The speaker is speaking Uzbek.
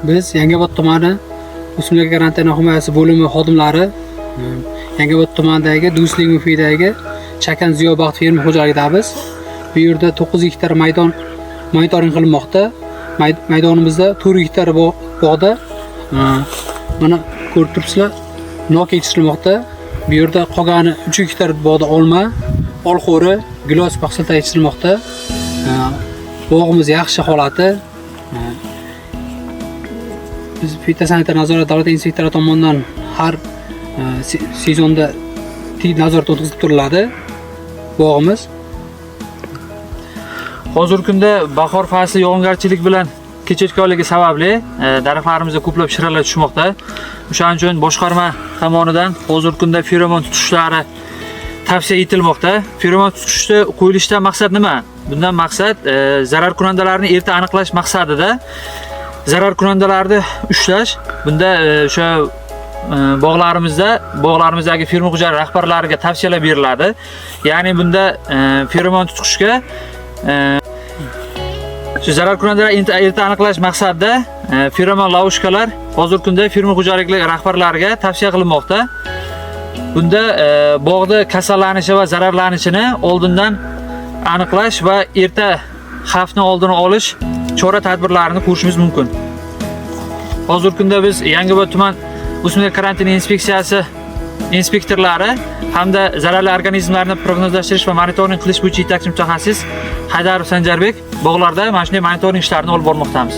biz Yangiobod tumani o'simlik karantin himoyasi bo'limi xodimlari Yangiobod tumanidagi Do'stlik muhitidagi Chakan Ziyobaxt fermer xo'jaligidamiz. Bu yerda 9 gektar maydon monitoring qilinmoqda. Maydonimizda 4 gektar bog'da mana ko'rib turibsizlar, nok yetishtirilmoqda. Bu yerda qolgani 3 gektar bog'da olma, olxo'ri, gilos mahsulotlar yetishtirilmoqda. Bog'imiz yaxshi holati. Biz fitosanitar nazorat davlat inspektori tomonidan har sezonda nazorat o'tkazib turiladi bog'imiz. Hozirgi kunda bahor fasli yog'ingarchilik bilan kechikkanligi sababli daraxtlarimizda ko'plab shiralar tushmoqda. O'shaning uchun boshqarma tomonidan hozirgi kunda feromon tutishlari tavsiya etilmoqda. Feromon tutishda qo'yilishdan maqsad nima? Bundan maqsad zarar kunandalarni erta aniqlash maqsadida zarar kunandalarni ushlash. Bunda o'sha bog'larimizdagi fermer xo'jaligi rahbarlariga tavsiyalar beriladi. Ya'ni bunda feromon tutishga shu zarar kunandalar erta aniqlash maqsadida feromon lavishkalar hozirgi kunda fermer xo'jaliklari rahbarlariga tavsiya qilinmoqda. Bunda bog'da kasallanishi va zararlanishini oldindan aniqlash va erta xavfni oldini olish chora-tadbirlarini ko'rishimiz mumkin. Hozirgi kunda biz Yangiobod tuman o'simlik karantini inspeksiyasi inspektorlari hamda zararli organizmlarni prognozlashtirish va monitoring qilish bo'yicha yetakchi mutaxassis Haydarov Sanjarbek bog'larda mana shunday monitoring ishlarini olib bormoqdamiz.